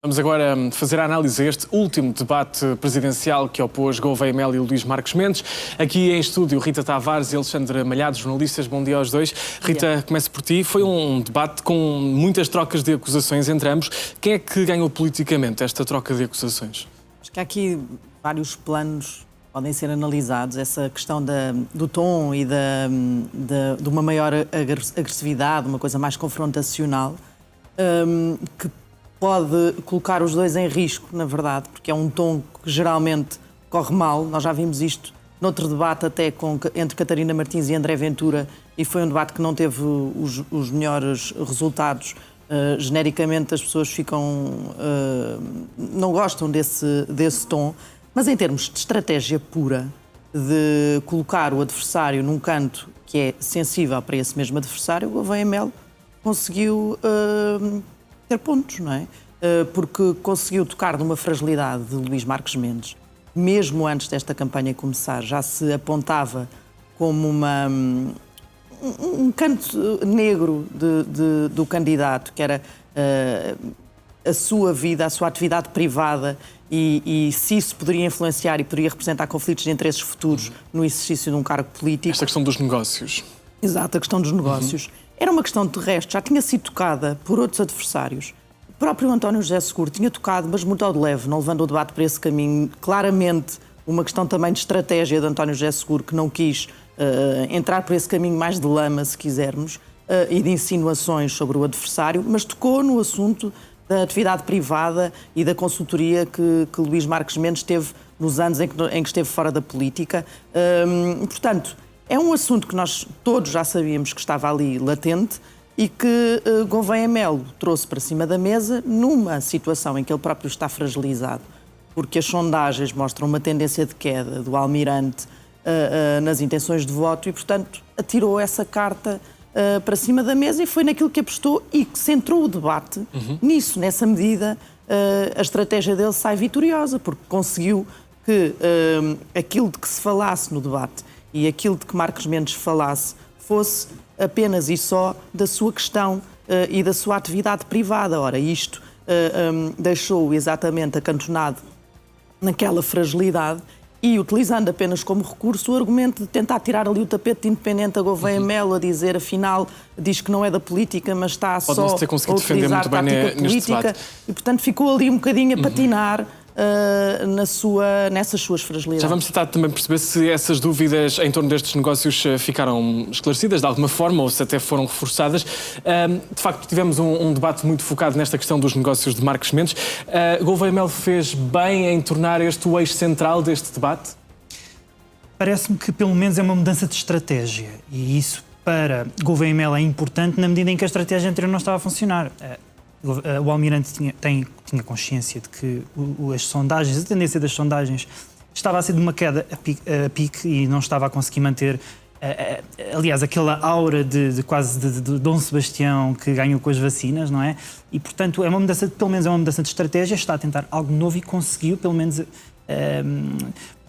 Vamos agora fazer a análise a este último debate presidencial que opôs Gouveia Melo e Luís Marques Mendes. Aqui em estúdio, Rita Tavares e Alexandre Malhado, jornalistas. Bom dia aos dois. Rita, começo por ti. Foi um debate com muitas trocas de acusações entre ambos. Quem é que ganhou politicamente esta troca de acusações? Acho que há aqui vários planos que podem ser analisados. Essa questão do tom e de uma maior agressividade, uma coisa mais confrontacional, que pode colocar os dois em risco, na verdade, porque é um tom que geralmente corre mal. Nós já vimos isto noutro debate até entre Catarina Martins e André Ventura, e foi um debate que não teve os melhores resultados. Genericamente as pessoas não gostam desse tom, mas em termos de estratégia pura, de colocar o adversário num canto que é sensível para esse mesmo adversário, o Gouveia Melo conseguiu ter pontos, não é? Porque conseguiu tocar numa fragilidade de Luís Marques Mendes. Mesmo antes desta campanha começar, já se apontava como um canto negro do candidato, que era a sua vida, a sua atividade privada, e se isso poderia influenciar e poderia representar conflitos de interesses futuros no exercício de um cargo político. Esta questão dos negócios. Exato, a questão dos negócios. Era uma questão, de resto, já tinha sido tocada por outros adversários. O próprio António José Seguro tinha tocado, mas muito ao de leve, não levando o debate para esse caminho. Claramente, uma questão também de estratégia de António José Seguro, que não quis entrar por esse caminho mais de lama, se quisermos, e de insinuações sobre o adversário, mas tocou no assunto da atividade privada e da consultoria que Luís Marques Mendes teve nos anos em que esteve fora da política. Portanto, é um assunto que nós todos já sabíamos que estava ali latente e que Gouveia Melo trouxe para cima da mesa numa situação em que ele próprio está fragilizado, porque as sondagens mostram uma tendência de queda do Almirante nas intenções de voto e, portanto, atirou essa carta para cima da mesa e foi naquilo que apostou e que centrou o debate nisso. Nessa medida, a estratégia dele sai vitoriosa, porque conseguiu que aquilo de que se falasse no debate e aquilo de que Marques Mendes falasse fosse apenas e só da sua questão e da sua atividade privada. Ora, isto deixou-o exatamente acantonado naquela fragilidade e utilizando apenas como recurso o argumento de tentar tirar ali o tapete de independente a Gouveia Melo, a dizer, afinal, diz que não é da política, mas está só a utilizar tática política e, portanto, ficou ali um bocadinho a patinar nessas suas fragilidades. Já vamos tentar também perceber se essas dúvidas em torno destes negócios ficaram esclarecidas de alguma forma ou se até foram reforçadas. De facto, tivemos um debate muito focado nesta questão dos negócios de Marques Mendes. Gouveia Melo fez bem em tornar este o eixo central deste debate? Parece-me que pelo menos é uma mudança de estratégia e isso para Gouveia Melo é importante na medida em que a estratégia anterior não estava a funcionar. O Almirante tinha consciência de que as sondagens, a tendência das sondagens estava a ser de uma queda a pique e não estava a conseguir manter, aliás, aquela aura de quase de Dom Sebastião que ganhou com as vacinas, não é? E, portanto, pelo menos é uma mudança de estratégia, está a tentar algo novo e conseguiu, pelo menos...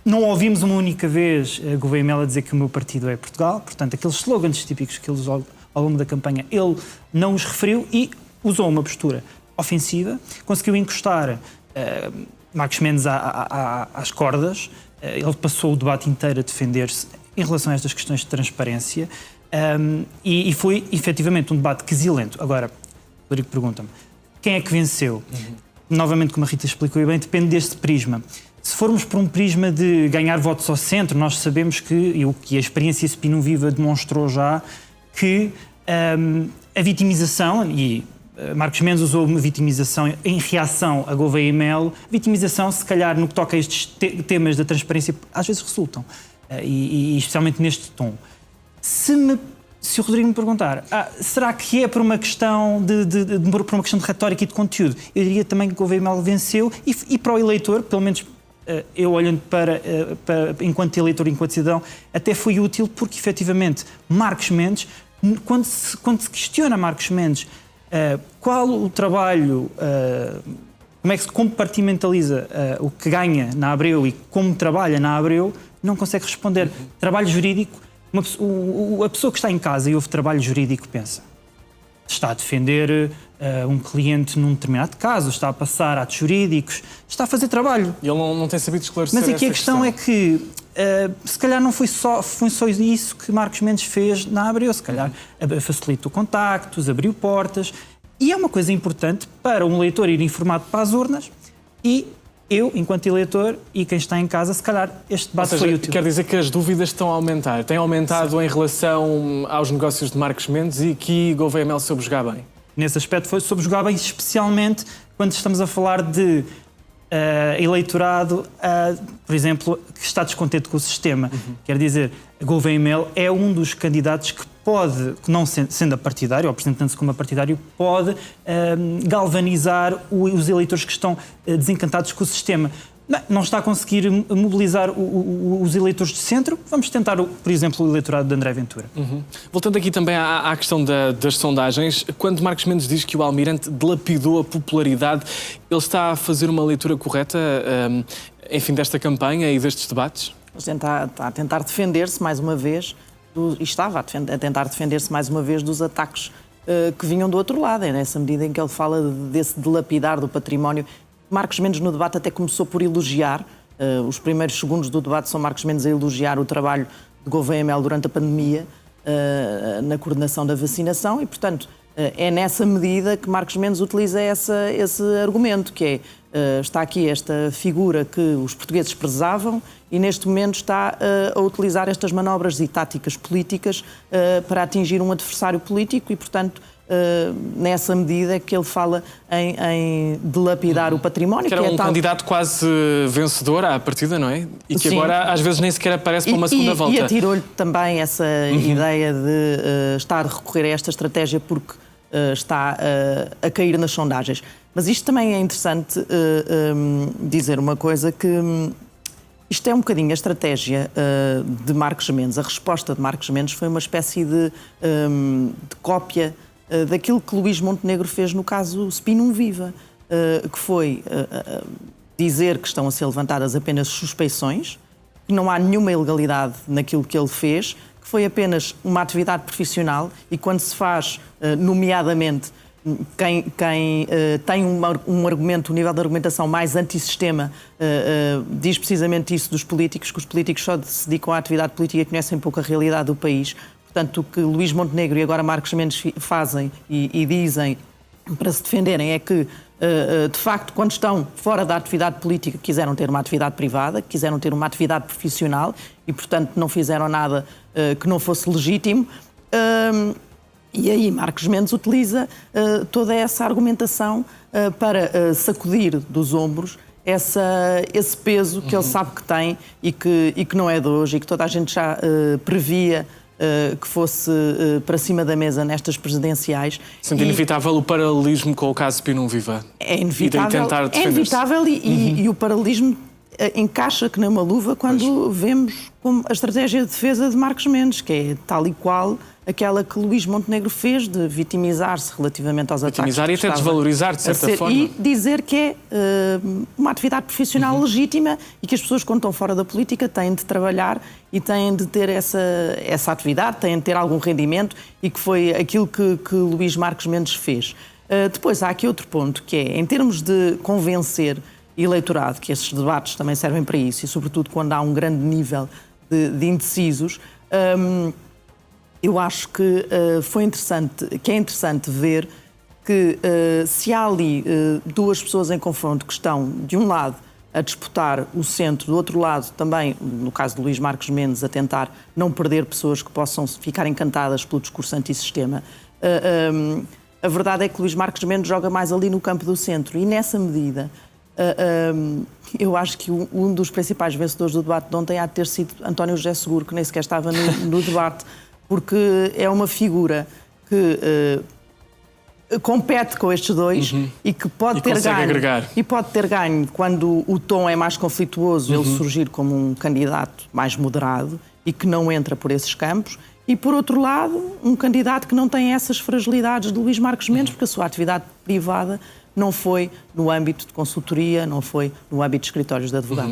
Não ouvimos uma única vez Gouveia Melo a dizer que o meu partido é Portugal, portanto, aqueles slogans típicos que ele usou ao longo da campanha, ele não os referiu e usou uma postura ofensiva, conseguiu encostar Marques Mendes às cordas, ele passou o debate inteiro a defender-se em relação a estas questões de transparência e foi efetivamente um debate quesilento. Agora, Rodrigo pergunta-me, quem é que venceu? Novamente, como a Rita explicou bem, depende deste prisma. Se formos por um prisma de ganhar votos ao centro, nós sabemos que a experiência Spin Viva demonstrou já que a vitimização, e Marques Mendes usou uma vitimização em reação a Gouveia Melo, vitimização, se calhar, no que toca a estes temas da transparência, às vezes resultam, e especialmente neste tom. Se o Rodrigo me perguntar, será que é por uma questão por uma questão de retórica e de conteúdo? Eu diria também que Gouveia Melo venceu e para o eleitor, pelo menos eu olhando para enquanto eleitor, enquanto cidadão, até foi útil porque, efetivamente, Marques Mendes, quando se questiona Marques Mendes qual o trabalho, como é que se compartimentaliza o que ganha na Abreu e como trabalha na Abreu, não consegue responder. Trabalho jurídico, a pessoa que está em casa e ouve trabalho jurídico pensa, está a defender um cliente num determinado caso, está a passar atos jurídicos, está a fazer trabalho. E ele não tem sabido esclarecer. Mas aqui a questão é que se calhar não foi só isso que Marcos Mendes fez na Abreu, se calhar facilitou contactos, abriu portas, e é uma coisa importante para um eleitor ir informado para as urnas, e eu, enquanto eleitor, e quem está em casa, se calhar este debate foi útil. Quer dizer que as dúvidas estão a aumentar, têm aumentado em relação aos negócios de Marcos Mendes e que Gouveia Mel soube jogar bem? Nesse aspecto soube jogar bem, especialmente quando estamos a falar de eleitorado, por exemplo, que está descontente com o sistema. Quer dizer, Gouveia Mel é um dos candidatos que pode, não sendo partidário, ou apresentando-se como partidário, pode galvanizar os eleitores que estão desencantados com o sistema. Não está a conseguir mobilizar os eleitores de centro. Vamos tentar, por exemplo, o eleitorado de André Ventura. Voltando aqui também à questão das sondagens, quando Marcos Mendes diz que o Almirante dilapidou a popularidade, ele está a fazer uma leitura correta, enfim, desta campanha e destes debates? Está a tentar defender-se mais uma vez, estava a tentar defender-se mais uma vez dos ataques que vinham do outro lado. É nessa medida em que ele fala desse dilapidar do património. Marcos Mendes no debate até começou por elogiar, os primeiros segundos do debate são Marcos Mendes a elogiar o trabalho de Gouveia Mel durante a pandemia, na coordenação da vacinação, e portanto é nessa medida que Marcos Mendes utiliza esse argumento, que está aqui esta figura que os portugueses prezavam e neste momento está a utilizar estas manobras e táticas políticas para atingir um adversário político e portanto nessa medida que ele fala em dilapidar o património. Que era um candidato quase vencedor à partida, não é? E que agora às vezes nem sequer aparece para uma segunda volta. E atirou-lhe também essa ideia de estar a recorrer a esta estratégia porque está a cair nas sondagens. Mas isto também é interessante dizer uma coisa que isto é um bocadinho a estratégia de Marcos Mendes. A resposta de Marcos Mendes foi uma espécie de cópia daquilo que Luís Montenegro fez no caso Spinum Viva, que foi dizer que estão a ser levantadas apenas suspeições, que não há nenhuma ilegalidade naquilo que ele fez, que foi apenas uma atividade profissional e quando se faz, nomeadamente, quem tem um argumento, um nível de argumentação mais antissistema, diz precisamente isso dos políticos, que os políticos só se dedicam à atividade política e conhecem pouco a realidade do país. Portanto, o que Luís Montenegro e agora Marcos Mendes fazem e dizem para se defenderem é que, de facto, quando estão fora da atividade política, quiseram ter uma atividade privada, quiseram ter uma atividade profissional e, portanto, não fizeram nada que não fosse legítimo. E aí Marcos Mendes utiliza toda essa argumentação para sacudir dos ombros esse peso que ele sabe que tem e que não é de hoje e que toda a gente já previa que fosse para cima da mesa nestas presidenciais. Sendo inevitável o paralelismo com o caso Spinum Viva. É inevitável e o paralelismo encaixa que nem uma luva quando vemos como a estratégia de defesa de Marcos Mendes, que é tal e qual aquela que Luís Montenegro fez de vitimizar-se relativamente aos ataques. Vitimizar e até desvalorizar, de certa forma. E dizer que é uma atividade profissional legítima e que as pessoas, quando estão fora da política, têm de trabalhar e têm de ter essa atividade, têm de ter algum rendimento e que foi aquilo que Luís Marcos Mendes fez. Depois, há aqui outro ponto, que é, em termos de convencer eleitorado, que esses debates também servem para isso, e sobretudo quando há um grande nível de indecisos, eu acho que é interessante ver que se há ali duas pessoas em confronto que estão, de um lado, a disputar o centro, do outro lado também, no caso de Luís Marcos Mendes, a tentar não perder pessoas que possam ficar encantadas pelo discurso antissistema, a verdade é que Luís Marcos Mendes joga mais ali no campo do centro e nessa medida eu acho que um dos principais vencedores do debate de ontem há de ter sido António José Seguro, que nem sequer estava no debate, porque é uma figura que compete com estes dois e que pode ter ganho. Agregar. E pode ter ganho quando o tom é mais conflituoso, ele surgir como um candidato mais moderado e que não entra por esses campos. E, por outro lado, um candidato que não tem essas fragilidades de Luís Marcos Mendes, porque a sua atividade privada não foi no âmbito de consultoria, não foi no âmbito de escritórios de advogados.